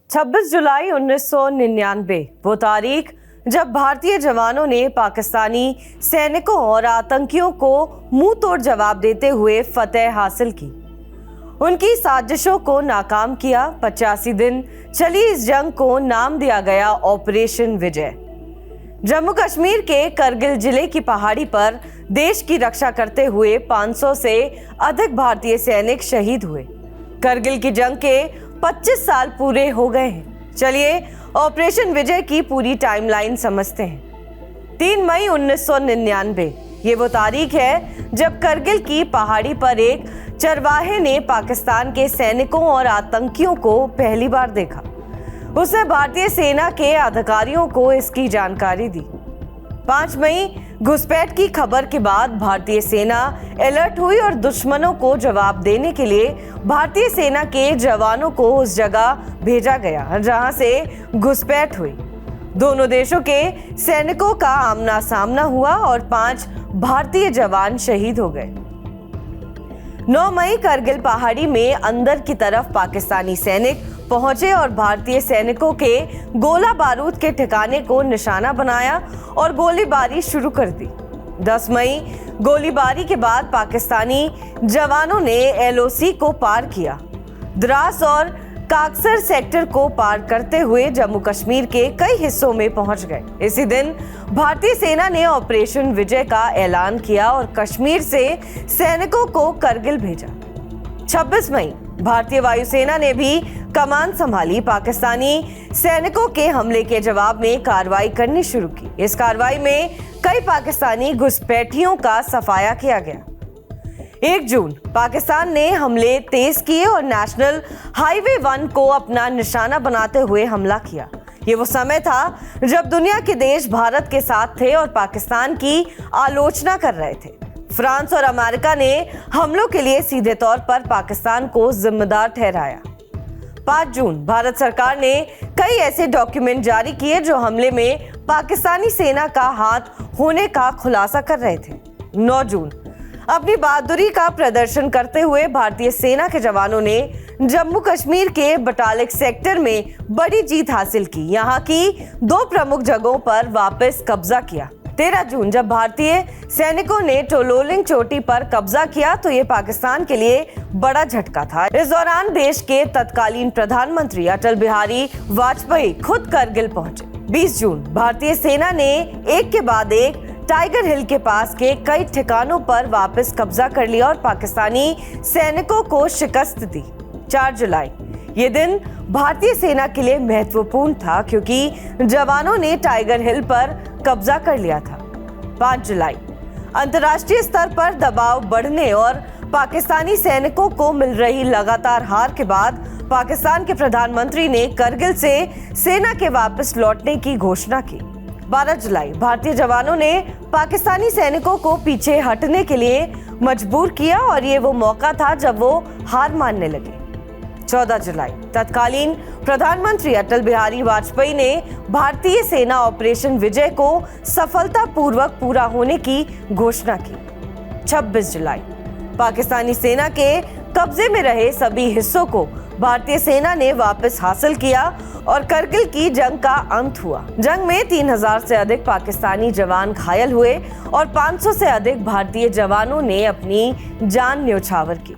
26 जुलाई 1999 वो तारीख जब भारतीय जवानों ने पाकिस्तानी सैनिकों और आतंकियों को मुंह तोड़ जवाब देते हुए फतेह हासिल की, उनकी साजिशों को नाकाम किया। 85 दिन चली इस जंग को नाम दिया गया ऑपरेशन विजय। जम्मू कश्मीर के करगिल जिले की पहाड़ी पर देश की रक्षा करते हुए 500 से अधिक भारतीय सैनिक शहीद हुए। करगिल की जंग के 25 साल पूरे हो गए हैं। चलिए ऑपरेशन विजय की पूरी टाइमलाइन समझते हैं। 3 मई 1999 ये वो तारीख है जब करगिल की पहाड़ी पर एक चरवाहे ने पाकिस्तान के सैनिकों और आतंकियों को पहली बार देखा। उसने भारतीय सेना के अधिकारियों को इसकी जानकारी दी। 5 मई घुसपैठ की खबर के बाद भारतीय सेना अलर्ट हुई और दुश्मनों को जवाब देने के लिए भारतीय सेना के जवानों को उस जगह भेजा गया जहां से घुसपैठ हुई। दोनों देशों के सैनिकों का आमना सामना हुआ और 5 भारतीय जवान शहीद हो गए। 9 मई करगिल पहाड़ी में अंदर की तरफ पाकिस्तानी सैनिक पहुंचे और भारतीय सैनिकों के गोला बारूद के ठिकाने को निशाना बनाया और गोलीबारी शुरू कर दी। 10 मई गोलीबारी के बाद पाकिस्तानी जवानों ने एलओसी को पार किया। द्रास और काकसर सेक्टर को पार करते हुए जम्मू कश्मीर के कई हिस्सों में पहुंच गए। इसी दिन भारतीय सेना ने ऑपरेशन विजय का ऐलान किया और कश्मीर से सैनिकों को करगिल भेजा। 26 मई भारतीय वायुसेना ने भी कमान संभाली। पाकिस्तानी सैनिकों के हमले के जवाब में कार्रवाई करनी शुरू की। इस कार्रवाई में कई पाकिस्तानी घुसपैठियों का सफाया किया गया। 1 जून पाकिस्तान ने हमले तेज किए और नेशनल हाईवे 1 को अपना निशाना बनाते हुए हमला किया। ये वो समय था जब दुनिया के देश भारत के साथ थे और पाकिस्तान की आलोचना कर रहे थे। फ्रांस और अमेरिका ने हमलों के लिए सीधे तौर पर पाकिस्तान को जिम्मेदार ठहराया। 5 जून भारत सरकार ने कई ऐसे डॉक्यूमेंट जारी किए जो हमले में पाकिस्तानी सेना का हाथ होने का खुलासा कर रहे थे। 9 जून अपनी बहादुरी का प्रदर्शन करते हुए भारतीय सेना के जवानों ने जम्मू कश्मीर के बटालिक सेक्टर में बड़ी जीत हासिल की। यहाँ की 2 प्रमुख जगहों पर वापस कब्जा किया। 13 जून जब भारतीय सैनिकों ने टोलोलिंग चोटी पर कब्जा किया तो ये पाकिस्तान के लिए बड़ा झटका था। इस दौरान देश के तत्कालीन प्रधानमंत्री अटल बिहारी वाजपेयी खुद करगिल पहुंचे। 20 जून भारतीय सेना ने एक के बाद एक टाइगर हिल के पास के कई ठिकानों पर वापस कब्जा कर लिया और पाकिस्तानी सैनिकों को शिकस्त दी। 4 जुलाई ये दिन भारतीय सेना के लिए महत्वपूर्ण था क्योंकि जवानों ने टाइगर हिल पर कब्जा कर लिया था। 5 जुलाई अंतर्राष्ट्रीय स्तर पर दबाव बढ़ने और पाकिस्तानी सैनिकों को मिल रही लगातार हार के बाद पाकिस्तान के प्रधानमंत्री ने करगिल से सेना के वापस लौटने की घोषणा की। 12 जुलाई भारतीय जवानों ने पाकिस्तानी सैनिकों को पीछे हटने के लिए मजबूर किया और ये वो मौका था जब वो हार मानने लगे। 14 जुलाई तत्कालीन प्रधानमंत्री अटल बिहारी वाजपेयी ने भारतीय सेना ऑपरेशन विजय को सफलतापूर्वक पूरा होने की घोषणा की। 26 जुलाई पाकिस्तानी सेना के कब्जे में रहे सभी हिस्सों को भारतीय सेना ने वापस हासिल किया और करगिल की जंग का अंत हुआ। जंग में 3000 से अधिक पाकिस्तानी जवान घायल हुए और 500 से अधिक भारतीय जवानों ने अपनी जान न्यौछावर की।